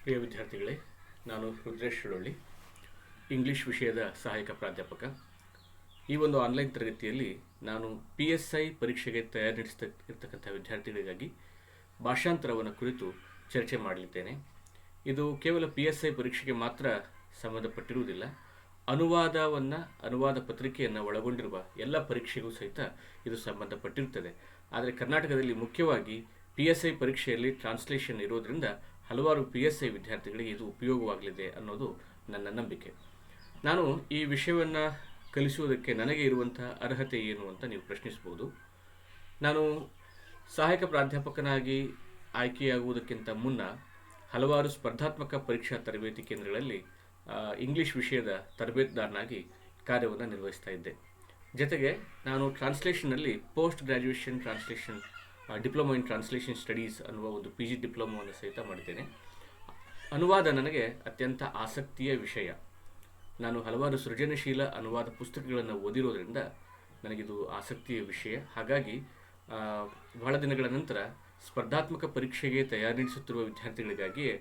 ಪ್ರಿಯ ವಿದ್ಯಾರ್ಥಿಗಳೇ, ನಾನು ರುದ್ರೇಶ್ ಶಿಳೊಳ್ಳಿ, ಇಂಗ್ಲೀಷ್ ವಿಷಯದ ಸಹಾಯಕ ಪ್ರಾಧ್ಯಾಪಕ. ಈ ಒಂದು ಆನ್ಲೈನ್ ತರಗತಿಯಲ್ಲಿ ನಾನು PSI ಪರೀಕ್ಷೆಗೆ ತಯಾರಿ ನಡೆಸ್ತಿರ್ತಕ್ಕಂಥ ವಿದ್ಯಾರ್ಥಿಗಳಿಗಾಗಿ ಭಾಷಾಂತರವನ್ನು ಕುರಿತು ಚರ್ಚೆ ಮಾಡಲಿದ್ದೇನೆ. ಇದು ಕೇವಲ PSI ಪರೀಕ್ಷೆಗೆ ಮಾತ್ರ ಸಂಬಂಧಪಟ್ಟಿರುವುದಿಲ್ಲ. ಅನುವಾದ ಪತ್ರಿಕೆಯನ್ನು ಒಳಗೊಂಡಿರುವ ಎಲ್ಲ ಪರೀಕ್ಷೆಗೂ ಸಹಿತ ಇದು ಸಂಬಂಧಪಟ್ಟಿರುತ್ತದೆ. ಆದರೆ ಕರ್ನಾಟಕದಲ್ಲಿ ಮುಖ್ಯವಾಗಿ PSI ಪರೀಕ್ಷೆಯಲ್ಲಿ ಟ್ರಾನ್ಸ್ಲೇಷನ್ ಇರೋದರಿಂದ ಹಲವಾರು PSI ವಿದ್ಯಾರ್ಥಿಗಳಿಗೆ ಇದು ಉಪಯೋಗವಾಗಲಿದೆ ಅನ್ನೋದು ನನ್ನ ನಂಬಿಕೆ. ನಾನು ಈ ವಿಷಯವನ್ನು ಕಲಿಸುವುದಕ್ಕೆ ನನಗೆ ಇರುವಂತಹ ಅರ್ಹತೆ ಏನು ಅಂತ ನೀವು ಪ್ರಶ್ನಿಸಬಹುದು. ನಾನು ಸಹಾಯಕ ಪ್ರಾಧ್ಯಾಪಕನಾಗಿ ಆಯ್ಕೆಯಾಗುವುದಕ್ಕಿಂತ ಮುನ್ನ ಹಲವಾರು ಸ್ಪರ್ಧಾತ್ಮಕ ಪರೀಕ್ಷಾ ತರಬೇತಿ ಕೇಂದ್ರಗಳಲ್ಲಿ ಇಂಗ್ಲೀಷ್ ವಿಷಯದ ತರಬೇತುದಾರನಾಗಿ ಕಾರ್ಯವನ್ನು ನಿರ್ವಹಿಸ್ತಾ ಇದ್ದೆ. ಜೊತೆಗೆ ನಾನು ಟ್ರಾನ್ಸ್ಲೇಷನ್ನಲ್ಲಿ post graduation translation diploma in translation studies ಅನ್ನುವ ಒಂದು PG ಡಿಪ್ಲೊಮೊವನ್ನು ಸಹಿತ ಮಾಡಿದ್ದೇನೆ. ಅನುವಾದ ನನಗೆ ಅತ್ಯಂತ ಆಸಕ್ತಿಯ ವಿಷಯ. ನಾನು ಹಲವಾರು ಸೃಜನಶೀಲ ಅನುವಾದ ಪುಸ್ತಕಗಳನ್ನು ಓದಿರೋದ್ರಿಂದ ನನಗಿದು ಆಸಕ್ತಿಯ ವಿಷಯ. ಹಾಗಾಗಿ ಬಹಳ ದಿನಗಳ ನಂತರ ಸ್ಪರ್ಧಾತ್ಮಕ ಪರೀಕ್ಷೆಗೆ ತಯಾರಿ ನಡೆಸುತ್ತಿರುವ ವಿದ್ಯಾರ್ಥಿಗಳಿಗಾಗಿಯೇ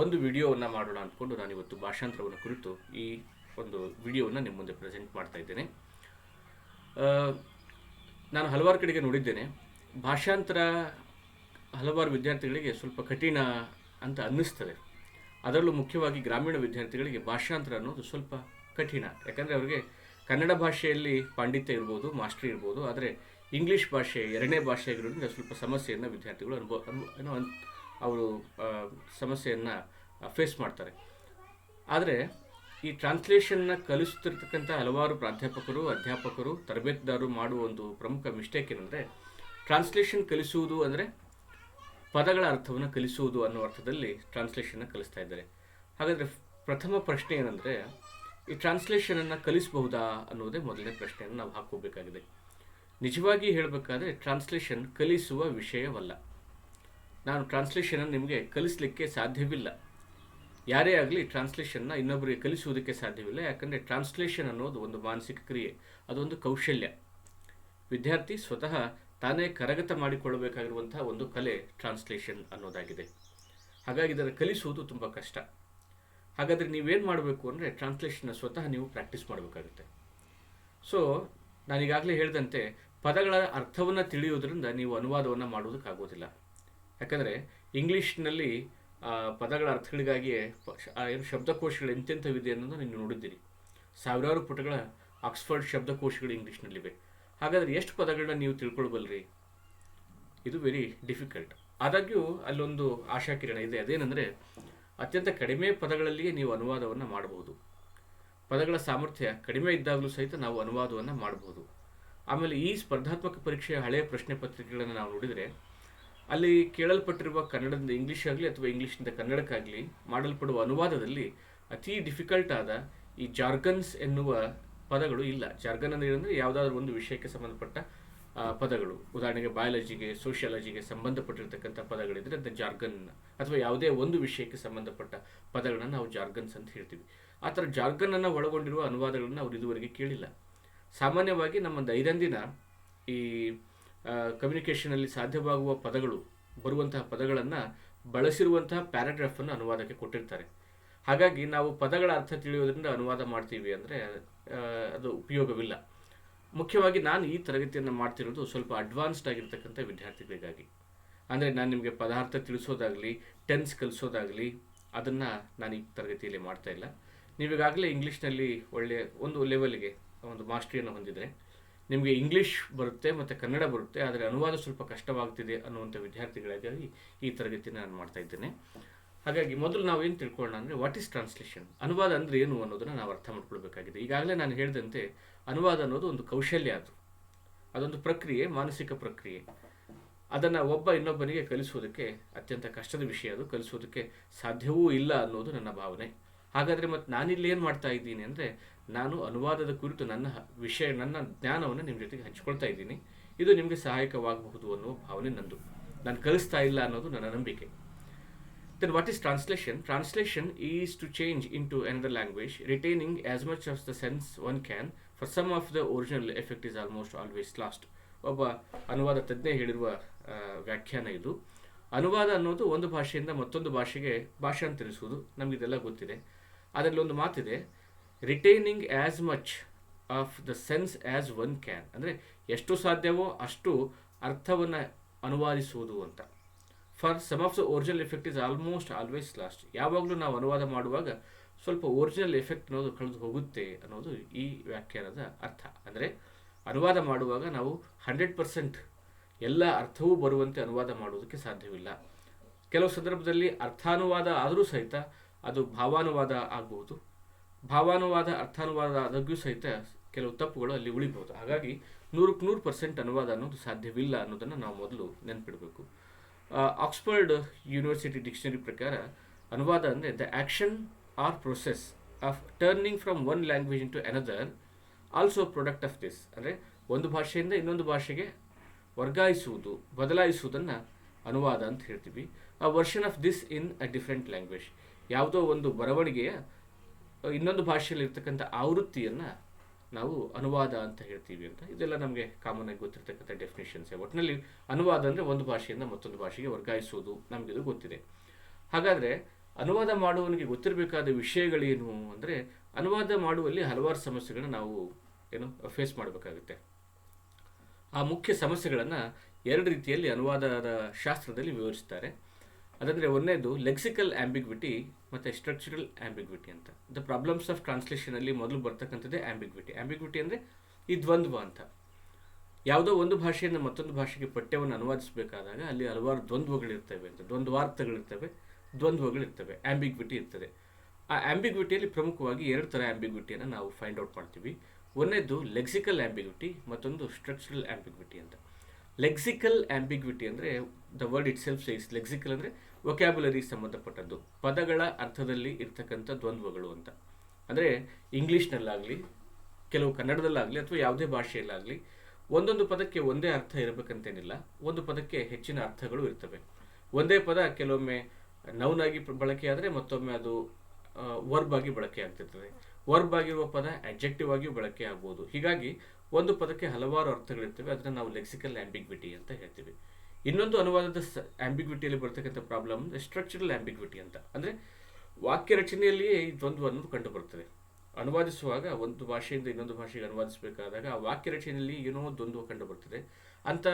ಒಂದು ವಿಡಿಯೋವನ್ನು ಮಾಡೋಣ ಅಂದ್ಕೊಂಡು ನಾನಿವತ್ತು ಭಾಷಾಂತರವನ್ನು ಕುರಿತು ಈ ಒಂದು ವಿಡಿಯೋವನ್ನು ನಿಮ್ಮ ಮುಂದೆ ಪ್ರೆಸೆಂಟ್ ಮಾಡ್ತಾ ಇದ್ದೇನೆ. ನಾನು ಹಲವಾರು ಕಡೆಗೆ ನೋಡಿದ್ದೇನೆ, ಭಾಷಾಂತರ ಹಲವಾರು ವಿದ್ಯಾರ್ಥಿಗಳಿಗೆ ಸ್ವಲ್ಪ ಕಠಿಣ ಅಂತ ಅನ್ನಿಸ್ತದೆ. ಅದರಲ್ಲೂ ಮುಖ್ಯವಾಗಿ ಗ್ರಾಮೀಣ ವಿದ್ಯಾರ್ಥಿಗಳಿಗೆ ಭಾಷಾಂತರ ಅನ್ನೋದು ಸ್ವಲ್ಪ ಕಠಿಣ. ಯಾಕಂದರೆ ಅವರಿಗೆ ಕನ್ನಡ ಭಾಷೆಯಲ್ಲಿ ಪಾಂಡಿತ್ಯ ಇರ್ಬೋದು, ಮಾಸ್ಟರಿ ಇರ್ಬೋದು, ಆದರೆ ಇಂಗ್ಲೀಷ್ ಭಾಷೆ ಎರಡನೇ ಭಾಷೆ ಆಗಿರೋದ್ರಿಂದ ಸ್ವಲ್ಪ ಸಮಸ್ಯೆಯನ್ನು ವಿದ್ಯಾರ್ಥಿಗಳು ಅವರು ಸಮಸ್ಯೆಯನ್ನು ಫೇಸ್ ಮಾಡ್ತಾರೆ. ಆದರೆ ಈ ಟ್ರಾನ್ಸ್ಲೇಷನ್ನ ಕಲಿಸುತ್ತಿರ್ತಕ್ಕಂಥ ಹಲವಾರು ಪ್ರಾಧ್ಯಾಪಕರು, ಅಧ್ಯಾಪಕರು, ತರಬೇತುದಾರರು ಮಾಡುವ ಒಂದು ಪ್ರಮುಖ ಮಿಸ್ಟೇಕ್ ಏನಂದರೆ, ಟ್ರಾನ್ಸ್ಲೇಷನ್ ಕಲಿಸುವುದು ಅಂದರೆ ಪದಗಳ ಅರ್ಥವನ್ನು ಕಲಿಸುವುದು ಅನ್ನೋ ಅರ್ಥದಲ್ಲಿ ಟ್ರಾನ್ಸ್ಲೇಷನ್ನ ಕಲಿಸ್ತಾ ಇದ್ದಾರೆ. ಹಾಗಾದರೆ ಪ್ರಥಮ ಪ್ರಶ್ನೆ ಏನಂದರೆ, ಈ ಟ್ರಾನ್ಸ್ಲೇಷನನ್ನು ಕಲಿಸಬಹುದಾ ಅನ್ನೋದೇ ಮೊದಲನೇ ಪ್ರಶ್ನೆಯನ್ನು ನಾವು ಹಾಕೋಬೇಕಾಗಿದೆ. ನಿಜವಾಗಿ ಹೇಳಬೇಕಾದ್ರೆ ಟ್ರಾನ್ಸ್ಲೇಷನ್ ಕಲಿಸುವ ವಿಷಯವಲ್ಲ. ನಾನು ಟ್ರಾನ್ಸ್ಲೇಷನನ್ನು ನಿಮಗೆ ಕಲಿಸಲಿಕ್ಕೆ ಸಾಧ್ಯವಿಲ್ಲ. ಯಾರೇ ಆಗಲಿ ಟ್ರಾನ್ಸ್ಲೇಷನ್ನ ಇನ್ನೊಬ್ಬರಿಗೆ ಕಲಿಸುವುದಕ್ಕೆ ಸಾಧ್ಯವಿಲ್ಲ. ಯಾಕಂದರೆ ಟ್ರಾನ್ಸ್ಲೇಷನ್ ಅನ್ನೋದು ಒಂದು ಮಾನಸಿಕ ಕ್ರಿಯೆ, ಅದೊಂದು ಕೌಶಲ್ಯ. ವಿದ್ಯಾರ್ಥಿ ಸ್ವತಃ ತಾನೇ ಕರಗತ ಮಾಡಿಕೊಳ್ಳಬೇಕಾಗಿರುವಂತಹ ಒಂದು ಕಲೆ ಟ್ರಾನ್ಸ್ಲೇಷನ್ ಅನ್ನೋದಾಗಿದೆ. ಹಾಗಾಗಿ ಇದನ್ನು ಕಲಿಸುವುದು ತುಂಬ ಕಷ್ಟ. ಹಾಗಾದರೆ ನೀವೇನು ಮಾಡಬೇಕು ಅಂದರೆ ಟ್ರಾನ್ಸ್ಲೇಷನ್ನ ಸ್ವತಃ ನೀವು ಪ್ರಾಕ್ಟೀಸ್ ಮಾಡಬೇಕಾಗುತ್ತೆ. ಸೊ ನಾನೀಗಾಗಲೇ ಹೇಳಿದಂತೆ ಪದಗಳ ಅರ್ಥವನ್ನು ತಿಳಿಯೋದ್ರಿಂದ ನೀವು ಅನುವಾದವನ್ನು ಮಾಡೋದಕ್ಕಾಗೋದಿಲ್ಲ. ಯಾಕಂದರೆ ಇಂಗ್ಲೀಷ್ನಲ್ಲಿ ಪದಗಳ ಅರ್ಥಗಳಿಗಾಗಿಯೇ ಶಬ್ದಕೋಶಗಳು ಎಂತೆಂಥವಿದೆ ಅನ್ನೋದು ನೀವು ನೋಡಿದ್ದೀರಿ. ಸಾವಿರಾರು ಪುಟಗಳ ಆಕ್ಸ್ಫರ್ಡ್ ಶಬ್ದಕೋಶಗಳು ಇಂಗ್ಲೀಷ್ನಲ್ಲಿವೆ. ಹಾಗಾದರೆ ಎಷ್ಟು ಪದಗಳನ್ನ ನೀವು ತಿಳ್ಕೊಳ್ಬಲ್ರಿ? ಇದು ವೆರಿ ಡಿಫಿಕಲ್ಟ್. ಆದಾಗ್ಯೂ ಅಲ್ಲೊಂದು ಆಶಾಕಿರಣ ಇದೆ. ಅದೇನೆಂದರೆ, ಅತ್ಯಂತ ಕಡಿಮೆ ಪದಗಳಲ್ಲಿಯೇ ನೀವು ಅನುವಾದವನ್ನು ಮಾಡಬಹುದು. ಪದಗಳ ಸಾಮರ್ಥ್ಯ ಕಡಿಮೆ ಇದ್ದಾಗಲೂ ಸಹಿತ ನಾವು ಅನುವಾದವನ್ನು ಮಾಡಬಹುದು. ಆಮೇಲೆ ಈ ಸ್ಪರ್ಧಾತ್ಮಕ ಪರೀಕ್ಷೆಯ ಹಳೆಯ ಪ್ರಶ್ನೆ ಪತ್ರಿಕೆಗಳನ್ನು ನಾವು ನೋಡಿದರೆ, ಅಲ್ಲಿ ಕೇಳಲ್ಪಟ್ಟಿರುವ ಕನ್ನಡದಿಂದ ಇಂಗ್ಲೀಷ್ ಆಗಲಿ ಅಥವಾ ಇಂಗ್ಲೀಷ್ನಿಂದ ಕನ್ನಡಕ್ಕಾಗಲಿ ಮಾಡಲ್ಪಡುವ ಅನುವಾದದಲ್ಲಿ ಅತಿ ಡಿಫಿಕಲ್ಟ್ ಆದ ಈ ಜಾರ್ಗನ್ಸ್ ಎನ್ನುವ ಪದಗಳು ಇಲ್ಲ. ಜಾರ್ಗನ್ ಅಂದರೆ ಏನಂದರೆ ಯಾವುದಾದ್ರೂ ಒಂದು ವಿಷಯಕ್ಕೆ ಸಂಬಂಧಪಟ್ಟ ಪದಗಳು. ಉದಾಹರಣೆಗೆ ಬಯಾಲಜಿಗೆ, ಸೋಷಿಯಾಲಜಿಗೆ ಸಂಬಂಧಪಟ್ಟಿರ್ತಕ್ಕಂಥ ಪದಗಳಿದ್ರೆ ಅದು ಜಾರ್ಗನ್, ಅಥವಾ ಯಾವುದೇ ಒಂದು ವಿಷಯಕ್ಕೆ ಸಂಬಂಧಪಟ್ಟ ಪದಗಳನ್ನು ನಾವು ಜಾರ್ಗನ್ಸ್ ಅಂತ ಹೇಳ್ತೀವಿ. ಆ ಥರ ಜಾರ್ಗನನ್ನು ಒಳಗೊಂಡಿರುವ ಅನುವಾದಗಳನ್ನು ಅವರು ಇದುವರೆಗೆ ಕೇಳಿಲ್ಲ. ಸಾಮಾನ್ಯವಾಗಿ ನಮ್ಮ ದೈನಂದಿನ ಈ ಕಮ್ಯುನಿಕೇಷನಲ್ಲಿ ಸಾಧ್ಯವಾಗುವ ಪದಗಳು, ಬರುವಂತಹ ಪದಗಳನ್ನು ಬಳಸಿರುವಂತಹ ಪ್ಯಾರಾಗ್ರಾಫನ್ನು ಅನುವಾದಕ್ಕೆ ಕೊಟ್ಟಿರ್ತಾರೆ. ಹಾಗಾಗಿ ನಾವು ಪದಗಳ ಅರ್ಥ ತಿಳಿಯೋದ್ರಿಂದ ಅನುವಾದ ಮಾಡ್ತೀವಿ ಅಂದರೆ ಅದು ಉಪಯೋಗವಿಲ್ಲ. ಮುಖ್ಯವಾಗಿ ನಾನು ಈ ತರಗತಿಯನ್ನು ಮಾಡ್ತಿರೋದು ಸ್ವಲ್ಪ ಅಡ್ವಾನ್ಸ್ಡ್ ಆಗಿರ್ತಕ್ಕಂಥ ವಿದ್ಯಾರ್ಥಿಗಳಿಗಾಗಿ. ಅಂದರೆ ನಾನು ನಿಮಗೆ ಪದಾರ್ಥ ತಿಳಿಸೋದಾಗಲಿ, ಟೆನ್ಸ್ ಕಲಿಸೋದಾಗಲಿ ಅದನ್ನು ನಾನು ಈ ತರಗತಿಯಲ್ಲಿ ಮಾಡ್ತಾ ಇಲ್ಲ. ನೀವೀಗಾಗಲೇ ಇಂಗ್ಲೀಷ್ನಲ್ಲಿ ಒಳ್ಳೆಯ ಒಂದು ಲೆವೆಲ್ಗೆ ಒಂದು ಮಾಸ್ಟ್ರಿಯನ್ನು ಹೊಂದಿದರೆ, ನಿಮಗೆ ಇಂಗ್ಲೀಷ್ ಬರುತ್ತೆ ಮತ್ತು ಕನ್ನಡ ಬರುತ್ತೆ, ಆದರೆ ಅನುವಾದ ಸ್ವಲ್ಪ ಕಷ್ಟವಾಗ್ತಿದೆ ಅನ್ನುವಂಥ ವಿದ್ಯಾರ್ಥಿಗಳಿಗಾಗಿ ಈ ತರಗತಿಯನ್ನು ನಾನು ಮಾಡ್ತಾ ಇದ್ದೇನೆ. ಹಾಗಾಗಿ ಮೊದಲು ನಾವು ಏನು ತಿಳ್ಕೊಳ್ಳೋಣ ಅಂದರೆ, ವಾಟ್ ಈಸ್ ಟ್ರಾನ್ಸ್ಲೇಷನ್? ಅನುವಾದ ಅಂದರೆ ಏನು ಅನ್ನೋದನ್ನು ನಾವು ಅರ್ಥ ಮಾಡ್ಕೊಳ್ಬೇಕಾಗಿದೆ. ಈಗಾಗಲೇ ನಾನು ಹೇಳಿದಂತೆ ಅನುವಾದ ಅನ್ನೋದು ಒಂದು ಕೌಶಲ್ಯ. ಅದೊಂದು ಪ್ರಕ್ರಿಯೆ, ಮಾನಸಿಕ ಪ್ರಕ್ರಿಯೆ. ಅದನ್ನು ಒಬ್ಬ ಇನ್ನೊಬ್ಬನಿಗೆ ಕಲಿಸೋದಕ್ಕೆ ಅತ್ಯಂತ ಕಷ್ಟದ ವಿಷಯ. ಅದು ಕಲಿಸೋದಕ್ಕೆ ಸಾಧ್ಯವೂ ಇಲ್ಲ ಅನ್ನೋದು ನನ್ನ ಭಾವನೆ. ಹಾಗಾದರೆ ಮತ್ತು ನಾನಿಲ್ಲಿ ಏನು ಮಾಡ್ತಾ ಇದ್ದೀನಿ ಅಂದರೆ, ನಾನು ಅನುವಾದದ ಕುರಿತು ನನ್ನ ಜ್ಞಾನವನ್ನು ನಿಮ್ಮ ಜೊತೆಗೆ ಹಂಚ್ಕೊಳ್ತಾ ಇದ್ದೀನಿ. ಇದು ನಿಮಗೆ ಸಹಾಯಕವಾಗಬಹುದು ಅನ್ನೋ ಭಾವನೆ ನಂದು. ನಾನು ಕಲಿಸ್ತಾ ಇಲ್ಲ ಅನ್ನೋದು ನನ್ನ ನಂಬಿಕೆ. Then what is translation? Translation is to change into another language, retaining as much of the sense one can. For some of the original effect is almost always lost. ಒಬ್ಬ ಅನುವಾದ ತಜ್ಞ ಹೇಳಿರುವ ವ್ಯಾಖ್ಯಾನ ಇದು. ಅನುವಾದ ಅನ್ನೋದು ಒಂದು ಭಾಷೆಯಿಂದ ಮತ್ತೊಂದು ಭಾಷೆಗೆ ಭಾಷಾಂತರಿಸುವುದು, ನಮಗಿದೆಲ್ಲ ಗೊತ್ತಿದೆ. ಅದರಲ್ಲಿ ಒಂದು ಮಾತಿದೆ, retaining as much of the sense as one can, ಅಂದರೆ ಎಷ್ಟು ಸಾಧ್ಯವೋ ಅಷ್ಟು ಅರ್ಥವನ್ನು ಅನುವಾದಿಸುವುದು ಅಂತ. For some of the original effect is almost always lost. ಯಾವಾಗಲೂ ನಾವು ಅನುವಾದ ಮಾಡುವಾಗ ಸ್ವಲ್ಪ ಒರಿಜಿನಲ್ ಎಫೆಕ್ಟ್ ಅನ್ನೋದು ಕಳೆದು ಹೋಗುತ್ತೆ ಅನ್ನೋದು ಈ ವ್ಯಾಖ್ಯಾನದ ಅರ್ಥ. ಅಂದರೆ ಅನುವಾದ ಮಾಡುವಾಗ ನಾವು 100% ಎಲ್ಲ ಅರ್ಥವೂ ಬರುವಂತೆ ಅನುವಾದ ಮಾಡುವುದಕ್ಕೆ ಸಾಧ್ಯವಿಲ್ಲ. ಕೆಲವು ಸಂದರ್ಭದಲ್ಲಿ ಅರ್ಥಾನುವಾದ ಆದರೂ ಸಹಿತ ಅದು ಭಾವಾನುವಾದ ಆಗಬಹುದು, ಭಾವಾನುವಾದ ಅರ್ಥಾನುವಾದ ಆದಾಗ್ಯೂ ಸಹಿತ ಕೆಲವು ತಪ್ಪುಗಳು ಅಲ್ಲಿ ಉಳಿಬಹುದು. ಹಾಗಾಗಿ 100% ಅನುವಾದ ಅನ್ನೋದು ಸಾಧ್ಯವಿಲ್ಲ ಅನ್ನೋದನ್ನು ನಾವು ಮೊದಲು ನೆನಪಿಡಬೇಕು. ಆಕ್ಸ್ಫರ್ಡ್ ಯೂನಿವರ್ಸಿಟಿ ಡಿಕ್ಷನರಿ ಪ್ರಕಾರ ಅನುವಾದ ಅಂದರೆ the action or process of turning from one language into another, also product of this. ಅಂದರೆ ಒಂದು ಭಾಷೆಯಿಂದ ಇನ್ನೊಂದು ಭಾಷೆಗೆ ವರ್ಗಾಯಿಸುವುದು, ಬದಲಾಯಿಸುವುದನ್ನು ಅನುವಾದ ಅಂತ ಹೇಳ್ತೀವಿ. A version of this in a different language, ಯಾವುದೋ ಒಂದು ಬರವಣಿಗೆಯ ಇನ್ನೊಂದು ಭಾಷೆಯಲ್ಲಿ ಇರ್ತಕ್ಕಂಥ ಆವೃತ್ತಿಯನ್ನು ನಾವು ಅನುವಾದ ಅಂತ ಹೇಳ್ತೀವಿ ಅಂತ. ಇದೆಲ್ಲ ನಮಗೆ ಕಾಮನ್ ಆಗಿ ಗೊತ್ತಿರ್ತಕ್ಕಂಥ ಡೆಫಿನೇಷನ್ಸೇ. ಒಟ್ಟಿನಲ್ಲಿ ಅನುವಾದ ಅಂದರೆ ಒಂದು ಭಾಷೆಯಿಂದ ಮತ್ತೊಂದು ಭಾಷೆಗೆ ವರ್ಗಾಯಿಸುವುದು, ನಮಗಿದು ಗೊತ್ತಿದೆ. ಹಾಗಾದರೆ ಅನುವಾದ ಮಾಡುವವನಿಗೆ ಗೊತ್ತಿರಬೇಕಾದ ವಿಷಯಗಳೇನು ಅಂದರೆ, ಅನುವಾದ ಮಾಡುವಲ್ಲಿ ಹಲವಾರು ಸಮಸ್ಯೆಗಳನ್ನ ನಾವು ಫೇಸ್ ಮಾಡಬೇಕಾಗುತ್ತೆ. ಆ ಮುಖ್ಯ ಸಮಸ್ಯೆಗಳನ್ನು ಎರಡು ರೀತಿಯಲ್ಲಿ ಅನುವಾದದ ಶಾಸ್ತ್ರದಲ್ಲಿ ವಿವರಿಸ್ತಾರೆ. ಅದಂದರೆ ಒಂದನೇದು ಲೆಕ್ಸಿಕಲ್ ಆ್ಯಂಬಿಗ್ವಿಟಿ ಮತ್ತು ಸ್ಟ್ರಕ್ಚರಲ್ ಆ್ಯಂಬಿಗ್ವಿಟಿ ಅಂತ. ದ ಪ್ರಾಬ್ಲಮ್ಸ್ ಆಫ್ ಟ್ರಾನ್ಸ್ಲೇಷನಲ್ಲಿ ಮೊದಲು ಬರ್ತಕ್ಕಂಥದ್ದೇ ಆ್ಯಂಬಿಗ್ವಿಟಿ. ಆ್ಯಂಬಿಗ್ವಿಟಿ ಅಂದರೆ ಈ ದ್ವಂದ್ವ ಅಂತ. ಯಾವುದೋ ಒಂದು ಭಾಷೆಯಿಂದ ಮತ್ತೊಂದು ಭಾಷೆಗೆ ಪಠ್ಯವನ್ನು ಅನುವಾದಿಸಬೇಕಾದಾಗ ಅಲ್ಲಿ ಹಲವಾರು ದ್ವಂದ್ವಗಳಿರ್ತವೆ ಅಂತ, ದ್ವಂದ್ವಾರ್ಥಗಳಿರ್ತವೆ, ದ್ವಂದ್ವಗಳಿರ್ತವೆ, ಆ್ಯಂಬಿಗ್ವಿಟಿ ಇರ್ತದೆ. ಆ ಆ್ಯಂಬಿಗ್ವಿಟಿಯಲ್ಲಿ ಪ್ರಮುಖವಾಗಿ ಎರಡು ಥರ ಆ್ಯಂಬಿಗ್ವಿಟಿಯನ್ನು ನಾವು ಫೈಂಡ್ ಔಟ್ ಮಾಡ್ತೀವಿ. ಒಂದನೇದು ಲೆಕ್ಸಿಕಲ್ ಆ್ಯಂಬಿಗ್ವಿಟಿ, ಮತ್ತೊಂದು ಸ್ಟ್ರಕ್ಚರಲ್ ಆ್ಯಂಬಿಗ್ವಿಟಿ ಅಂತ. ಲೆಕ್ಸಿಕಲ್ ಆ್ಯಂಬಿಗ್ವಿಟಿ ಅಂದರೆ the word it self says, lexical ಅಂದರೆ ವೊಕ್ಯಾಬ್ಯುಲರಿಗೆ ಸಂಬಂಧಪಟ್ಟದ್ದು, ಪದಗಳ ಅರ್ಥದಲ್ಲಿ ಇರ್ತಕ್ಕಂಥ ದ್ವಂದ್ವಗಳು ಅಂತ. ಅಂದರೆ ಇಂಗ್ಲೀಷ್ನಲ್ಲಾಗಲಿ, ಕೆಲವು ಕನ್ನಡದಲ್ಲಾಗಲಿ, ಅಥವಾ ಯಾವುದೇ ಭಾಷೆಯಲ್ಲಾಗಲಿ ಒಂದೊಂದು ಪದಕ್ಕೆ ಒಂದೇ ಅರ್ಥ ಇರಬೇಕಂತೇನಿಲ್ಲ. ಒಂದು ಪದಕ್ಕೆ ಹೆಚ್ಚಿನ ಅರ್ಥಗಳು ಇರ್ತವೆ. ಒಂದೇ ಪದ ಕೆಲವೊಮ್ಮೆ ನೌನ್ ಆಗಿ ಬಳಕೆಯಾದರೆ ಮತ್ತೊಮ್ಮೆ ಅದು ವರ್ಬ್ ಆಗಿ ಬಳಕೆ ಆಗ್ತಿರ್ತದೆ. ವರ್ಬ್ ಆಗಿರುವ ಪದ ಅಡ್ಜೆಕ್ಟಿವ್ ಆಗಿಯೂ ಬಳಕೆ ಆಗ್ಬೋದು. ಹೀಗಾಗಿ ಒಂದು ಪದಕ್ಕೆ ಹಲವಾರು ಅರ್ಥಗಳಿರ್ತವೆ. ಅದನ್ನು ನಾವು ಲೆಕ್ಸಿಕಲ್ ಆ್ಯಂಬಿಗ್ವಿಟಿ ಅಂತ ಹೇಳ್ತೀವಿ. ಇನ್ನೊಂದು ಅನುವಾದದ ಆ್ಯಂಬಿಗ್ವಿಟಿಯಲ್ಲಿ ಬರ್ತಕ್ಕಂಥ ಪ್ರಾಬ್ಲಮ್ ಸ್ಟ್ರಕ್ಚರಲ್ ಆ್ಯಂಬಿಗ್ವಿಟಿ ಅಂತ. ಅಂದರೆ ವಾಕ್ಯ ರಚನೆಯಲ್ಲಿಯೇ ಈ ದ್ವಂದ್ವ ಅನ್ನೋದು ಕಂಡು ಬರ್ತದೆ. ಅನುವಾದಿಸುವಾಗ ಒಂದು ಭಾಷೆಯಿಂದ ಇನ್ನೊಂದು ಭಾಷೆಗೆ ಅನುವಾದಿಸಬೇಕಾದಾಗ ಆ ವಾಕ್ಯ ರಚನೆಯಲ್ಲಿ ಏನೋ ದ್ವಂದ್ವ ಕಂಡು ಬರ್ತದೆ. ಅಂಥ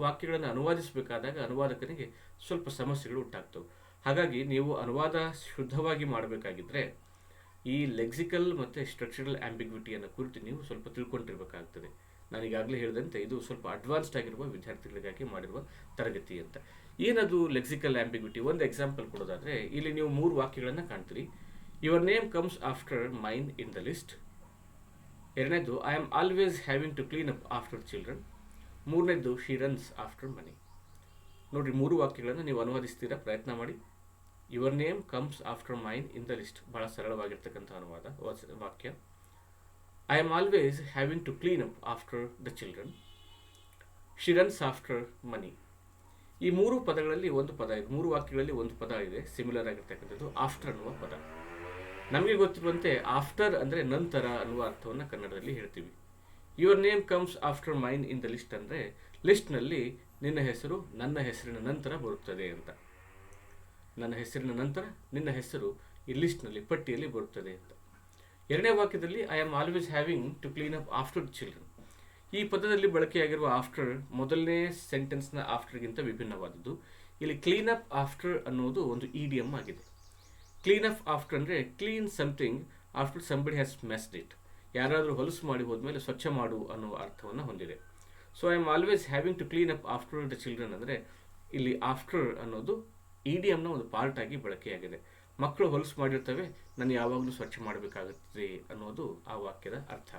ವಾಕ್ಯಗಳನ್ನು ಅನುವಾದಿಸಬೇಕಾದಾಗ ಅನುವಾದಕನಿಗೆ ಸ್ವಲ್ಪ ಸಮಸ್ಯೆಗಳು ಉಂಟಾಗ್ತವೆ. ಹಾಗಾಗಿ ನೀವು ಅನುವಾದ ಶುದ್ಧವಾಗಿ ಮಾಡಬೇಕಾಗಿದ್ದರೆ ಈ ಲೆಕ್ಸಿಕಲ್ ಮತ್ತು ಸ್ಟ್ರಕ್ಚರಲ್ ಆ್ಯಂಬಿಗ್ವಿಟಿಯನ್ನು ಕುರಿತು ನೀವು ಸ್ವಲ್ಪ ತಿಳ್ಕೊಂಡಿರ್ಬೇಕಾಗ್ತದೆ. ನಾನು ಈಗಾಗಲೇ ಹೇಳಿದಂತೆ ಇದು ಸ್ವಲ್ಪ ಅಡ್ವಾನ್ಸ್ಡ್ ಆಗಿರುವ ವಿದ್ಯಾರ್ಥಿಗಳಿಗಾಗಿ ಮಾಡಿರುವ ತರಗತಿ ಅಂತ. ಏನದು ಲೆಕ್ಸಿಕಲ್ ಆ್ಯಂಬಿಗ್ವಿಟಿ? ಒಂದು ಎಕ್ಸಾಂಪಲ್ ಕೊಡೋದಾದರೆ, ಇಲ್ಲಿ ನೀವು 3 ವಾಕ್ಯಗಳನ್ನು ಕಾಣ್ತೀರಿ. Your name comes after mine in the list. ಎರಡನೇದು, I am always having to clean up after children. ಮೂರನೇದು, ಶಿ ರನ್ಸ್ ಆಫ್ಟರ್ ಮನಿ. ನೋಡಿರಿ, 3 ವಾಕ್ಯಗಳನ್ನು ನೀವು ಅನುವಾದಿಸ್ತೀರಾ, ಪ್ರಯತ್ನ ಮಾಡಿ. Your name comes after mine in the list, ಭಾಳ ಸರಳವಾಗಿರ್ತಕ್ಕಂಥ ಅನುವಾದ ವಾಕ್ಯ. I am always having to clean up after the children. She runs after money. ಈ 3 ಪದಗಳಲ್ಲಿ ಒಂದು ಪದ ಇದೆ, 3 ವಾಕ್ಯಗಳಲ್ಲಿ ಒಂದು ಪದ ಇದೆ ಸಿಮಿಲರ್ ಆಗಿರ್ತಕ್ಕಂಥದ್ದು, ಆಫ್ಟರ್ ಅನ್ನುವ ಪದ. ನಮಗೆ ಗೊತ್ತಿರುವಂತೆ ಆಫ್ಟರ್ ಅಂದರೆ ನಂತರ ಅನ್ನುವ ಅರ್ಥವನ್ನು ಕನ್ನಡದಲ್ಲಿ ಹೇಳ್ತೀವಿ. Your name comes after mine in the list ಅಂದರೆ ಲಿಸ್ಟ್ನಲ್ಲಿ ನಿನ್ನ ಹೆಸರು ನನ್ನ ಹೆಸರಿನ ನಂತರ ಬರುತ್ತದೆ ಅಂತ. ನನ್ನ ಹೆಸರಿನ ನಂತರ ನಿನ್ನ ಹೆಸರು ಈ ಲಿಸ್ಟ್ನಲ್ಲಿ, ಪಟ್ಟಿಯಲ್ಲಿ ಬರುತ್ತದೆ ಅಂತ. ಎರಡನೇ ವಾಕ್ಯದಲ್ಲಿ I am always having to clean up after children. ಈ ಪದದಲ್ಲಿ ಬಳಕೆಯಾಗಿರುವ ಆಫ್ಟರ್ ಮೊದಲನೇ ಸೆಂಟೆನ್ಸ್ನ ಆಫ್ಟರ್ಗಿಂತ ವಿಭಿನ್ನವಾದದ್ದು. ಇಲ್ಲಿ ಕ್ಲೀನ್ ಅಪ್ ಆಫ್ಟರ್ ಅನ್ನೋದು ಒಂದು ಇಡಿಯಮ್ ಆಗಿದೆ. ಕ್ಲೀನ್ ಅಪ್ ಆಫ್ಟರ್ ಅಂದರೆ clean something after somebody has messed it. ಯಾರಾದರೂ ಹೊಲಸು ಮಾಡಿ ಹೋದ್ಮೇಲೆ ಸ್ವಚ್ಛ ಮಾಡು ಅನ್ನೋ ಅರ್ಥವನ್ನು ಹೊಂದಿದೆ. So I am always having to clean up after the children ಅಂದರೆ ಇಲ್ಲಿ ಆಫ್ಟರ್ ಅನ್ನೋದು ಇಡಿಯಮ್ನ ಒಂದು ಪಾರ್ಟ್ ಆಗಿ ಬಳಕೆಯಾಗಿದೆ. ಮಕ್ಕಳು ಹೊಲಸು ಮಾಡಿರ್ತವೆ, ನಾನು ಯಾವಾಗಲೂ ಸ್ವಚ್ಛ ಮಾಡಬೇಕಾಗುತ್ತದೆ ಅನ್ನೋದು ಆ ವಾಕ್ಯದ ಅರ್ಥ.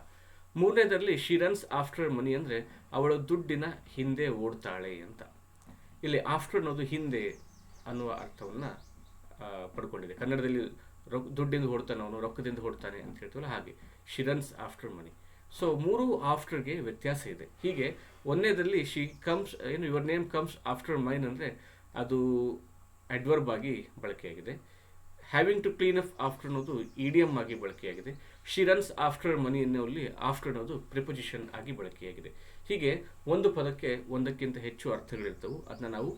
ಮೂರನೇದರಲ್ಲಿ ಶಿ ರನ್ಸ್ ಆಫ್ಟರ್ ಮನಿ ಅಂದರೆ ಅವಳು ದುಡ್ಡಿನ ಹಿಂದೆ ಓಡ್ತಾಳೆ ಅಂತ. ಇಲ್ಲಿ ಆಫ್ಟರ್ ಅನ್ನೋದು ಹಿಂದೆ ಅನ್ನುವ ಅರ್ಥವನ್ನು ಪಡ್ಕೊಂಡಿದೆ. ಕನ್ನಡದಲ್ಲಿ ದುಡ್ಡಿಂದ ಓಡ್ತಾನೆ ಅವನು, ರೊಕ್ಕದಿಂದ ಓಡ್ತಾನೆ ಅಂತ ಹೇಳ್ತೀವಲ್ಲ, ಹಾಗೆ she runs after money. So 3 ಆಫ್ಟರ್ಗೆ ವ್ಯತ್ಯಾಸ ಇದೆ. ಹೀಗೆ ಒಂದನೇದಲ್ಲಿ she comes your name comes after mine ಅಂದರೆ ಅದು ಅಡ್ವರ್ಬ್ ಆಗಿ ಬಳಕೆಯಾಗಿದೆ. Having to clean up after ಅನ್ನೋದು ಇಡಿಯಮ್ ಆಗಿ ಬಳಕೆಯಾಗಿದೆ. ಶಿ ರನ್ಸ್ ಆಫ್ಟರ್ ಮನಿ ಅನ್ನೋಲ್ಲಿ ಆಫ್ಟರ್ ಅನ್ನೋದು ಪ್ರಿಪೊಸಿಷನ್ ಆಗಿ ಬಳಕೆಯಾಗಿದೆ. ಹೀಗೆ ಒಂದು ಪದಕ್ಕೆ ಒಂದಕ್ಕಿಂತ ಹೆಚ್ಚು ಅರ್ಥಗಳಿರ್ತವೆ. ಅದನ್ನ ನಾವು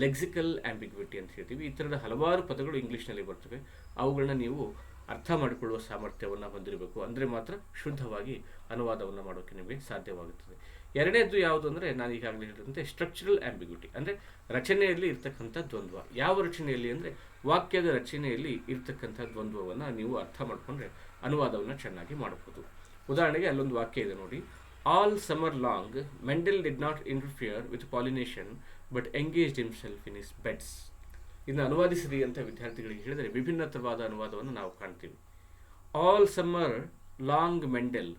ಲೆಕ್ಸಿಕಲ್ ಆಂಬಿಗ್ವಿಟಿ ಅಂತ ಹೇಳ್ತೀವಿ. ಈ ಥರದ ಹಲವಾರು ಪದಗಳು ಇಂಗ್ಲೀಷ್ನಲ್ಲಿ ಬರ್ತವೆ. ಅವುಗಳನ್ನ ನೀವು ಅರ್ಥ ಮಾಡಿಕೊಳ್ಳುವ ಸಾಮರ್ಥ್ಯವನ್ನು ಹೊಂದಿರಬೇಕು. ಅಂದರೆ ಮಾತ್ರ ಶುದ್ಧವಾಗಿ ಅನುವಾದವನ್ನು ಮಾಡೋಕ್ಕೆ ನಿಮಗೆ ಸಾಧ್ಯವಾಗುತ್ತದೆ. ಎರಡನೇದು ಯಾವುದು ಅಂದರೆ, ನಾನು ಈಗಾಗಲೇ ಹೇಳಿದಂತೆ ಸ್ಟ್ರಕ್ಚರಲ್ ಆಂಬಿಗ್ವಿಟಿ, ಅಂದರೆ ರಚನೆಯಲ್ಲಿ ಇರ್ತಕ್ಕಂಥ ದ್ವಂದ್ವ. ಯಾವ ರಚನೆಯಲ್ಲಿ ಅಂದರೆ, ವಾಕ್ಯದ ರಚನೆಯಲ್ಲಿ ಇರ್ತಕ್ಕಂಥ ದ್ವಂದ್ವವನ್ನು ನೀವು ಅರ್ಥ ಮಾಡಿಕೊಂಡ್ರೆ ಅನುವಾದವನ್ನು ಚೆನ್ನಾಗಿ ಮಾಡಬಹುದು. ಉದಾಹರಣೆಗೆ ಅಲ್ಲೊಂದು ವಾಕ್ಯ ಇದೆ ನೋಡಿ, all summer long Mendel did not interfere with pollination but engaged himself in his beds. ಇದನ್ನು ಅನುವಾದಿಸಿರಿ ಅಂತ ವಿದ್ಯಾರ್ಥಿಗಳಿಗೆ ಹೇಳಿದರೆ ವಿಭಿನ್ನತರವಾದ ಅನುವಾದವನ್ನು ನಾವು ಕಾಣ್ತೀವಿ. All summer long Mendel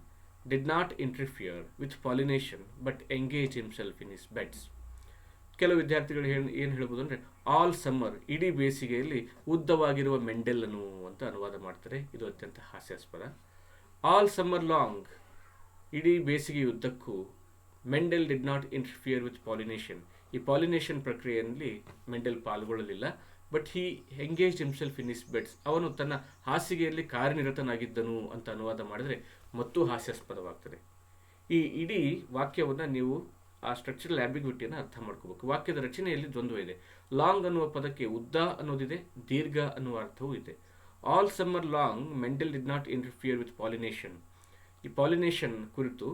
did not interfere with pollination but engage himself in his beds. ಕೆಲವು ವಿದ್ಯಾರ್ಥಿಗಳು ಏನು ಹೇಳ್ಬೋದು ಅಂದರೆ, ಆಲ್ ಸಮ್ಮರ್ ಇಡೀ ಬೇಸಿಗೆಯಲ್ಲಿ ಉದ್ದವಾಗಿರುವ ಮೆಂಡೆಲ್ಲನು ಅಂತ ಅನುವಾದ ಮಾಡ್ತಾರೆ. ಇದು ಅತ್ಯಂತ ಹಾಸ್ಯಾಸ್ಪದ. ಆಲ್ ಸಮ್ಮರ್ ಲಾಂಗ್ ಇಡೀ ಬೇಸಿಗೆಯುದ್ದಕ್ಕೂ Mendel did not interfere with pollination. ಈ ಪಾಲಿನೇಷನ್ ಪ್ರಕ್ರಿಯೆಯಲ್ಲಿ ಮೆಂಡೆಲ್ ಪಾಲ್ಗೊಳ್ಳಲಿಲ್ಲ. But he engaged himself in his beds. ಅವನು ತನ್ನ ಹಾಸಿಗೆಯಲ್ಲಿ ಕಾರ್ಯನಿರತನಾಗಿದ್ದನು ಅಂತ ಅನುವಾದ ಮಾಡಿದರೆ ಮತ್ತೂ ಹಾಸ್ಯಾಸ್ಪದವಾಗ್ತದೆ. ಈ ಇಡೀ ವಾಕ್ಯವನ್ನು ನೀವು ಆ ಸ್ಟ್ರಕ್ಚರಲ್ ಆಂಬಿಗ್ವಿಟಿಯನ್ನು ಅರ್ಥ ಮಾಡ್ಕೋಬೇಕು. ವಾಕ್ಯದ ರಚನೆಯಲ್ಲಿ ದ್ವಂದ್ವ ಇದೆ. ಲಾಂಗ್ ಅನ್ನುವ ಪದಕ್ಕೆ ಉದ್ದ ಅನ್ನೋದಿದೆ, ದೀರ್ಘ ಅನ್ನುವ ಅರ್ಥವೂ ಇದೆ. All summer long Mendel did not interfere with pollination. ಈ ಪಾಲಿನೇಷನ್ ಕುರಿತು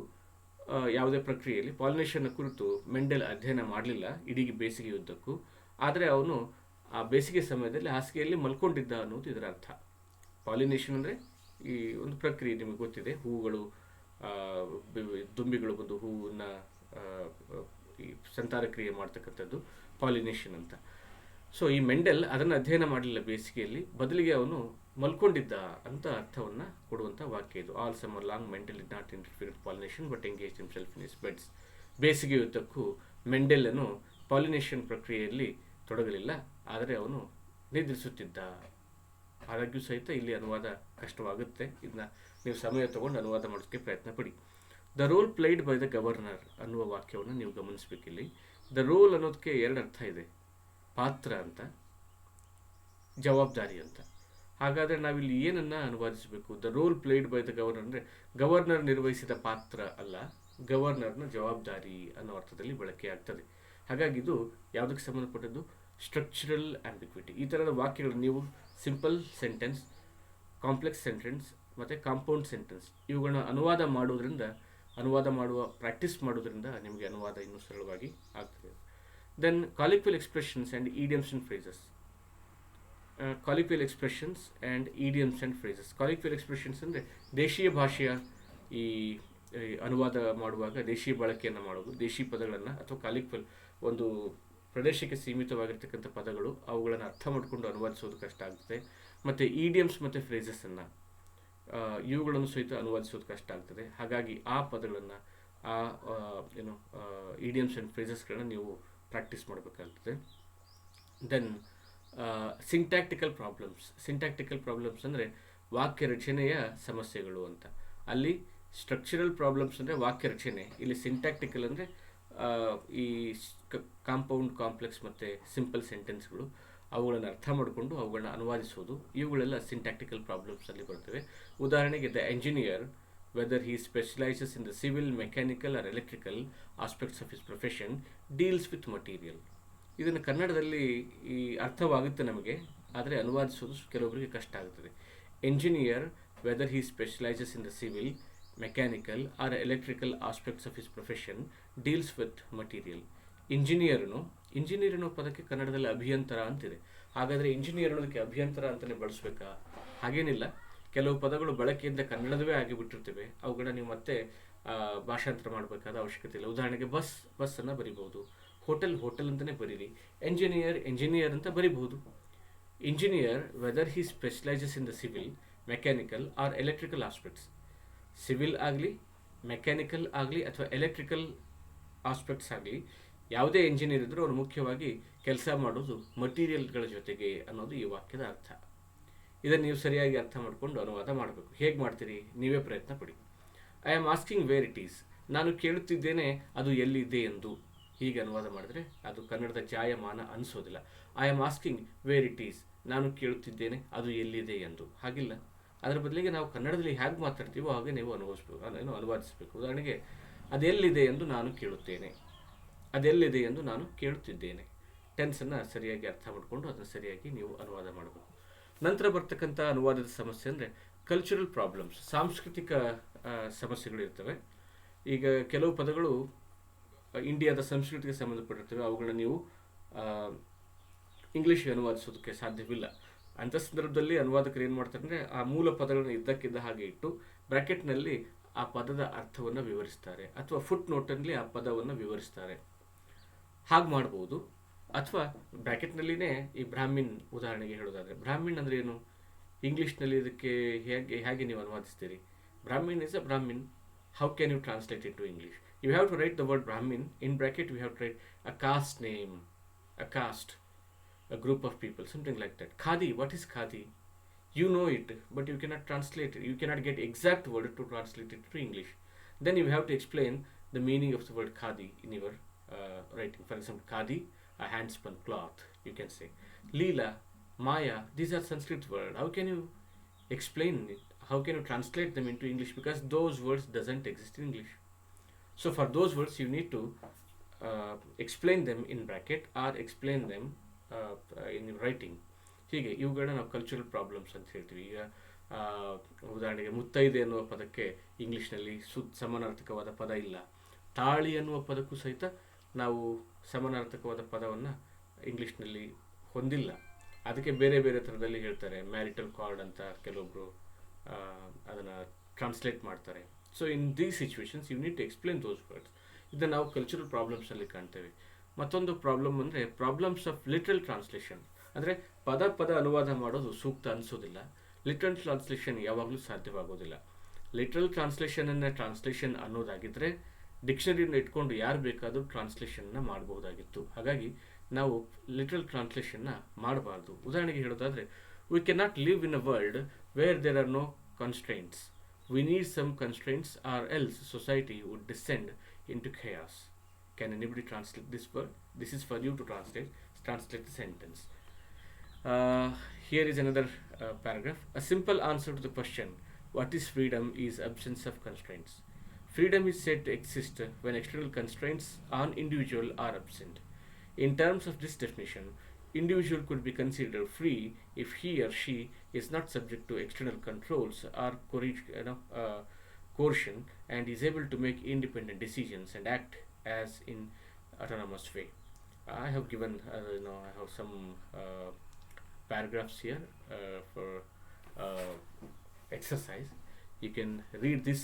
ಯಾವುದೇ ಪ್ರಕ್ರಿಯೆಯಲ್ಲಿ ಪಾಲಿನೇಷನ್ ಕುರಿತು ಮೆಂಡೆಲ್ ಅಧ್ಯಯನ ಮಾಡಲಿಲ್ಲ ಇಡೀ ಬೇಸಿಗೆಯುದ್ದಕ್ಕೂ. ಆದರೆ ಅವನು ಆ ಬೇಸಿಗೆ ಸಮಯದಲ್ಲಿ ಹಾಸಿಗೆಯಲ್ಲಿ ಮಲ್ಕೊಂಡಿದ್ದ ಅನ್ನೋದು ಇದರ ಅರ್ಥ. ಪಾಲಿನೇಷನ್ ಅಂದರೆ ಈ ಒಂದು ಪ್ರಕ್ರಿಯೆ ನಿಮಗೆ ಗೊತ್ತಿದೆ. ಹೂವುಗಳು, ದುಂಬಿಗಳು ಬಂದು ಹೂವನ್ನು ಈ ಸಂತಾನ ಕ್ರಿಯೆ ಮಾಡ್ತಕ್ಕಂಥದ್ದು ಪಾಲಿನೇಷನ್ ಅಂತ. ಸೊ ಈ ಮೆಂಡೆಲ್ ಅದನ್ನು ಅಧ್ಯಯನ ಮಾಡಲಿಲ್ಲ ಬೇಸಿಗೆಯಲ್ಲಿ, ಬದಲಿಗೆ ಅವನು ಮಲ್ಕೊಂಡಿದ್ದ ಅಂತ ಅರ್ಥವನ್ನು ಕೊಡುವಂಥ ವಾಕ್ಯ ಇದು. All summer long Mendel did not interfere with pollination but engaged himself in his beds. ಬೇಸಿಗೆಯುದ್ದಕ್ಕೂ ಮೆಂಡೆಲ್ಲನು ಪಾಲಿನೇಷನ್ ಪ್ರಕ್ರಿಯೆಯಲ್ಲಿ ತೊಡಗಲಿಲ್ಲ, ಆದರೆ ಅವನು ನಿದ್ರಿಸುತ್ತಿದ್ದ. ಆದಾಗ್ಯೂ ಸಹಿತ ಇಲ್ಲಿ ಅನುವಾದ ಕಷ್ಟವಾಗುತ್ತೆ. ಇದನ್ನ ನೀವು ಸಮಯ ತಗೊಂಡು ಅನುವಾದ ಮಾಡೋದಕ್ಕೆ ಪ್ರಯತ್ನ ಪಡಿ. The role played by the governor ಅನ್ನುವ ವಾಕ್ಯವನ್ನು ನೀವು ಗಮನಿಸಬೇಕಿಲ್ಲಿ. ದ ರೋಲ್ ಅನ್ನೋದಕ್ಕೆ ಎರಡು ಅರ್ಥ ಇದೆ, ಪಾತ್ರ ಅಂತ, ಜವಾಬ್ದಾರಿ ಅಂತ. ಹಾಗಾದರೆ ನಾವಿಲ್ಲಿ ಏನನ್ನು ಅನುವಾದಿಸಬೇಕು? The role played by the governor ಅಂದರೆ ಗವರ್ನರ್ ನಿರ್ವಹಿಸಿದ ಪಾತ್ರ ಅಲ್ಲ, ಗವರ್ನರ್ನ ಜವಾಬ್ದಾರಿ ಅನ್ನೋ ಅರ್ಥದಲ್ಲಿ ಬಳಕೆ ಆಗ್ತದೆ. ಹಾಗಾಗಿ ಇದು ಯಾವುದಕ್ಕೆ ಸಂಬಂಧಪಟ್ಟದ್ದು? Structural ambiguity. ಈ ಥರದ ವಾಕ್ಯಗಳು ನೀವು ಸಿಂಪಲ್ ಸೆಂಟೆನ್ಸ್, ಕಾಂಪ್ಲೆಕ್ಸ್ ಸೆಂಟೆನ್ಸ್ ಮತ್ತು ಕಾಂಪೌಂಡ್ ಸೆಂಟೆನ್ಸ್ ಇವುಗಳನ್ನ ಅನುವಾದ ಮಾಡುವ ಪ್ರಾಕ್ಟೀಸ್ ಮಾಡೋದ್ರಿಂದ ನಿಮಗೆ ಅನುವಾದ ಇನ್ನೂ ಸರಳವಾಗಿ ಆಗ್ತದೆ. Then colloquial expressions and idioms and phrases. Colloquial expressions and idioms and phrases. Colloquial expressions ಅಂದರೆ ದೇಶೀಯ ಭಾಷೆಯ ಈ ಅನುವಾದ ಮಾಡುವಾಗ ದೇಶೀಯ ಬಳಕೆಯನ್ನು ಮಾಡೋದು. ದೇಶಿ ಪದಗಳನ್ನು ಅಥವಾ ಕಾಲಿಕ್ವಲ್ ಒಂದು ಪ್ರದೇಶಕ್ಕೆ ಸೀಮಿತವಾಗಿರ್ತಕ್ಕಂಥ ಪದಗಳು, ಅವುಗಳನ್ನು ಅರ್ಥ ಮಾಡಿಕೊಂಡು ಅನುವಾದಿಸೋದು ಕಷ್ಟ ಆಗ್ತದೆ. ಮತ್ತು ಈಡಿಯಮ್ಸ್ ಮತ್ತು ಫ್ರೇಸಸ್ಸನ್ನು ಇವುಗಳನ್ನು ಸಹಿತ ಅನುವಾದಿಸೋದು ಕಷ್ಟ ಆಗ್ತದೆ. ಹಾಗಾಗಿ ಆ ಪದಗಳನ್ನು, ಆ ಈಡಿಯಮ್ಸ್ ಆ್ಯಂಡ್ ಫ್ರೇಸಸ್ಗಳನ್ನ ನೀವು ಪ್ರಾಕ್ಟೀಸ್ ಮಾಡಬೇಕಾಗ್ತದೆ. Then syntactical problems. Syntactical problems ಅಂದರೆ ವಾಕ್ಯ ರಚನೆಯ ಸಮಸ್ಯೆಗಳು ಅಂತ. ಅಲ್ಲಿ ಸ್ಟ್ರಕ್ಚರಲ್ ಪ್ರಾಬ್ಲಮ್ಸ್ ಅಂದರೆ ವಾಕ್ಯ ರಚನೆ, ಇಲ್ಲಿ ಸಿಂಟ್ಯಾಕ್ಟಿಕಲ್ ಅಂದರೆ ಈ ಕಾಂಪೌಂಡ್, ಕಾಂಪ್ಲೆಕ್ಸ್ ಮತ್ತು ಸಿಂಪಲ್ ಸೆಂಟೆನ್ಸ್ಗಳು, ಅವುಗಳನ್ನು ಅರ್ಥ ಮಾಡಿಕೊಂಡು ಅವುಗಳನ್ನ ಅನುವಾದಿಸೋದು, ಇವುಗಳೆಲ್ಲ ಸಿಂಟ್ಯಾಕ್ಟಿಕಲ್ ಪ್ರಾಬ್ಲಮ್ಸಲ್ಲಿ ಬರ್ತವೆ. ಉದಾಹರಣೆಗೆ the engineer, whether he specialises in the civil, mechanical or electrical aspects of his profession, deals with material. ಇದನ್ನು ಕನ್ನಡದಲ್ಲಿ ಈ ಅರ್ಥವಾಗುತ್ತೆ ನಮಗೆ, ಆದರೆ ಅನುವಾದಿಸೋದು ಕೆಲವೊಬ್ಬರಿಗೆ ಕಷ್ಟ ಆಗುತ್ತದೆ. Engineer, whether he specialises in the civil, mechanical or electrical aspects of his profession, deals with material. Engineer ಅನ್ನೋ ಪದಕ್ಕೆ ಕನ್ನಡದಲ್ಲಿ ಅಭಿಯಂತರ ಅಂತಿದೆ. ಹಾಗಾದರೆ ಇಂಜಿನಿಯರ್ ಅನ್ನೋದಕ್ಕೆ ಅಭಿಯಂತರ ಅಂತಲೇ ಬಳಸಬೇಕಾ? ಹಾಗೇನಿಲ್ಲ. ಕೆಲವು ಪದಗಳು ಬಳಕೆಯಿಂದ ಕನ್ನಡದವೇ ಆಗಿಬಿಟ್ಟಿರ್ತವೆ, ಅವುಗಳನ್ನ ನೀವು ಮತ್ತೆ ಭಾಷಾಂತರ ಮಾಡಬೇಕಾದ ಅವಶ್ಯಕತೆ ಇಲ್ಲ. ಉದಾಹರಣೆಗೆ ಬಸ್ಸನ್ನು ಬರಿಬಹುದು, ಹೋಟೆಲ್ ಅಂತಲೇ ಬರೀರಿ. ಎಂಜಿನಿಯರ್ ಅಂತ ಬರಿಬಹುದು. Engineer, whether he specialises in the civil, mechanical or electrical aspects. Civil ಆಗಲಿ, ಮೆಕ್ಯಾನಿಕಲ್ ಆಗಲಿ ಅಥವಾ ಎಲೆಕ್ಟ್ರಿಕಲ್ ಆಸ್ಪೆಕ್ಟ್ಸ್ ಆಗಲಿ, ಯಾವುದೇ ಇಂಜಿನಿಯರ್ ಇದ್ದರೂ ಅವರು ಮುಖ್ಯವಾಗಿ ಕೆಲಸ ಮಾಡೋದು ಮಟೀರಿಯಲ್ಗಳ ಜೊತೆಗೆ ಅನ್ನೋದು ಈ ವಾಕ್ಯದ ಅರ್ಥ. ಇದನ್ನು ನೀವು ಸರಿಯಾಗಿ ಅರ್ಥ ಮಾಡಿಕೊಂಡು ಅನುವಾದ ಮಾಡಬೇಕು. ಹೇಗೆ ಮಾಡ್ತೀರಿ? ನೀವೇ ಪ್ರಯತ್ನ ಪಡಿ. I am asking where it is. ನಾನು ಕೇಳುತ್ತಿದ್ದೇನೆ ಅದು ಎಲ್ಲಿದೆ ಎಂದು. ಹೀಗೆ ಅನುವಾದ ಮಾಡಿದ್ರೆ ಅದು ಕನ್ನಡದ ಜಾಯಮಾನ ಅನಿಸೋದಿಲ್ಲ. I am asking where it is, ನಾನು ಕೇಳುತ್ತಿದ್ದೇನೆ ಅದು ಎಲ್ಲಿದೆ ಎಂದು. ಹಾಗಿಲ್ಲ. ಅದರ ಬದಲಿಗೆ ನಾವು ಕನ್ನಡದಲ್ಲಿ ಹೇಗೆ ಮಾತಾಡ್ತೀವೋ ಹಾಗೆ ನೀವು ಅನುವಾದಿಸಬೇಕು. ಉದಾಹರಣೆಗೆ, ಅದೆಲ್ಲಿದೆ ಎಂದು ನಾನು ಕೇಳುತ್ತೇನೆ, ಅದೆಲ್ಲಿದೆ ಎಂದು ನಾನು ಕೇಳುತ್ತಿದ್ದೇನೆ. ಟೆನ್ಸನ್ನು ಸರಿಯಾಗಿ ಅರ್ಥ ಮಾಡಿಕೊಂಡು ಅದನ್ನು ಸರಿಯಾಗಿ ನೀವು ಅನುವಾದ ಮಾಡಬೇಕು. ನಂತರ ಬರ್ತಕ್ಕಂಥ ಅನುವಾದದ ಸಮಸ್ಯೆ ಅಂದರೆ ಕಲ್ಚರಲ್ ಪ್ರಾಬ್ಲಮ್ಸ್, ಸಾಂಸ್ಕೃತಿಕ ಸಮಸ್ಯೆಗಳಿರ್ತವೆ. ಈಗ ಕೆಲವು ಪದಗಳು ಇಂಡಿಯಾದ ಸಂಸ್ಕೃತಿಗೆ ಸಂಬಂಧಪಟ್ಟಿರ್ತವೆ, ಅವುಗಳನ್ನ ನೀವು ಇಂಗ್ಲೀಷ್ಗೆ ಅನುವಾದಿಸೋದಕ್ಕೆ ಸಾಧ್ಯವಿಲ್ಲ. ಅಂಥ ಸಂದರ್ಭದಲ್ಲಿ ಅನುವಾದಕರು ಏನು ಮಾಡ್ತಾರೆ ಅಂದರೆ ಆ ಮೂಲ ಪದಗಳನ್ನು ಇದ್ದಕ್ಕಿದ್ದ ಹಾಗೆ ಇಟ್ಟು ಬ್ರ್ಯಾಕೆಟ್ನಲ್ಲಿ ಆ ಪದದ ಅರ್ಥವನ್ನು ವಿವರಿಸ್ತಾರೆ, ಅಥವಾ ಫುಟ್ ನೋಟಲ್ಲಿ ಆ ಪದವನ್ನು ವಿವರಿಸ್ತಾರೆ. ಹಾಗೆ ಮಾಡ್ಬೋದು. ಅಥವಾ ಬ್ರ್ಯಾಕೆಟ್ನಲ್ಲಿನೇ ಈ ಬ್ರಾಹ್ಮಿನ್ ಉದಾಹರಣೆಗೆ ಹೇಳೋದಾದರೆ, ಬ್ರಾಹ್ಮಿನ್ ಅಂದರೆ ಏನು? ಇಂಗ್ಲೀಷ್ನಲ್ಲಿ ಇದಕ್ಕೆ ಹೇಗೆ ನೀವು ಅನುವಾದಿಸ್ತೀರಿ? Brahmin is a Brahmin. How can you translate it to English? You have to write the word Brahmin in bracket. You have to write a caste name, a caste, a group of people, something like that. Khadi, what is khadi? You know it, but you cannot translate it. You cannot get exact word to translate it to English. Then you have to explain the meaning of the word khadi in your writing. For example, khadi, a hand-spun cloth, you can say. Leela, Maya, these are Sanskrit words. How can you explain it? How can you translate them into English? Because those words doesn't exist in English. So for those words, you need to explain them in bracket or explain them in writing. ಹೀಗೆ ಇವುಗಳನ್ನ ನಾವು cultural problems ಅಂತ ಹೇಳ್ತೀವಿ. ಈಗ ಉದಾಹರಣೆಗೆ ಮುತ್ತೈದೆ ಅನ್ನುವ ಪದಕ್ಕೆ ಇಂಗ್ಲೀಷ್ನಲ್ಲಿ ಸಮಾನಾರ್ಥಕವಾದ ಪದ ಇಲ್ಲ. ತಾಳಿ ಅನ್ನುವ ಪದಕ್ಕೂ ಸಹಿತ ನಾವು ಸಮಾನಾರ್ಥಕವಾದ ಪದವನ್ನು ಇಂಗ್ಲೀಷ್ನಲ್ಲಿ ಹೊಂದಿಲ್ಲ. ಅದಕ್ಕೆ ಬೇರೆ ಬೇರೆ ಥರದಲ್ಲಿ ಹೇಳ್ತಾರೆ. ಮ್ಯಾರಿಟಲ್ ಕಾರ್ಡ್ ಅಂತ ಕೆಲವೊಬ್ಬರು ಅದನ್ನು ಟ್ರಾನ್ಸ್ಲೇಟ್ ಮಾಡ್ತಾರೆ. So in these situations you need to explain those words. ಇದನ್ನು ನಾವು ಕಲ್ಚರಲ್ ಪ್ರಾಬ್ಲಮ್ಸಲ್ಲಿ ಕಾಣ್ತೇವೆ. ಮತ್ತೊಂದು ಪ್ರಾಬ್ಲಮ್ ಅಂದರೆ ಪ್ರಾಬ್ಲಮ್ಸ್ ಆಫ್ ಲಿಟ್ರಲ್ ಟ್ರಾನ್ಸ್ಲೇಷನ್. ಅಂದರೆ ಪದ ಅನುವಾದ ಮಾಡೋದು ಸೂಕ್ತ ಅನಿಸೋದಿಲ್ಲ. ಲಿಟ್ರಲ್ ಟ್ರಾನ್ಸ್ಲೇಷನ್ ಯಾವಾಗಲೂ ಸಾಧ್ಯವಾಗೋದಿಲ್ಲ. ಲಿಟ್ರಲ್ ಟ್ರಾನ್ಸ್ಲೇಷನ್ ಅನ್ನೋದಾಗಿದ್ದರೆ ಡಿಕ್ಷನರಿನ ಇಟ್ಕೊಂಡು ಯಾರು ಬೇಕಾದರೂ ಟ್ರಾನ್ಸ್ಲೇಷನ್ನ ಮಾಡಬಹುದಾಗಿತ್ತು. ಹಾಗಾಗಿ ನಾವು ಲಿಟ್ರಲ್ ಟ್ರಾನ್ಸ್ಲೇಷನ್ನ ಮಾಡಬಾರ್ದು. ಉದಾಹರಣೆಗೆ ಹೇಳೋದಾದರೆ, we can not live in a world where there are no constraints. We need some constraints or else society would descend into chaos. Can anybody translate this word? This is for you to translate. Translate the sentence. Here is another paragraph. A simple answer to the question, what is freedom, is absence of constraints. Freedom is said to exist when external constraints on individual are absent. In terms of this definition, individual could be considered free if he or she is not subject to external controls or coercion, and is able to make independent decisions and act as in autonomous way. I have given I have some paragraphs here for exercise. You can read this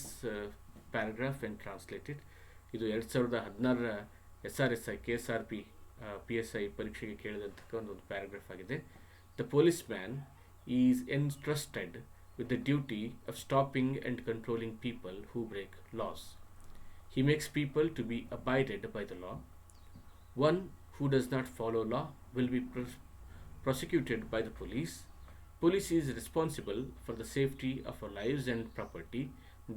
paragraph and translate it. ಇದು 2016ರ SRSI KSRP PSI ಪರೀಕ್ಷೆಗೆ ಕೇಳಿದಂಥ ಒಂದು paragraph ಆಗಿದೆ. The policeman is entrusted with the duty of stopping and controlling people who break laws. He makes people to be abided by the law. One who does not follow law will be prosecuted by the police. Police is responsible for the safety of our lives and property.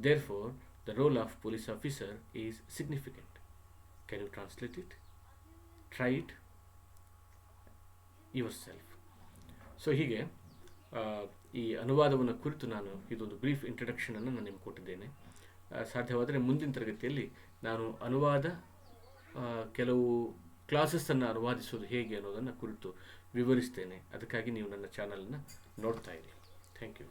Therefore, the role of police officer is significant. Can you translate it? Try it yourself. So ಹೀಗೆ ಈ ಅನುವಾದವನ್ನು ಕುರಿತು ನಾನು ಇದೊಂದು brief ಇಂಟ್ರಡಕ್ಷನನ್ನು ನಾನು ನಿಮ್ಗೆ ಕೊಟ್ಟಿದ್ದೇನೆ. ಸಾಧ್ಯವಾದರೆ ಮುಂದಿನ ತರಗತಿಯಲ್ಲಿ ನಾನು ಅನುವಾದ ಕೆಲವು ಕ್ಲಾಸಸ್ಸನ್ನು ಅನುವಾದಿಸೋದು ಹೇಗೆ ಅನ್ನೋದನ್ನು ಕುರಿತು ವಿವರಿಸ್ತೇನೆ. ಅದಕ್ಕಾಗಿ ನೀವು ನನ್ನ ಚಾನಲನ್ನು ನೋಡ್ತಾ ಇರಿ. Thank you.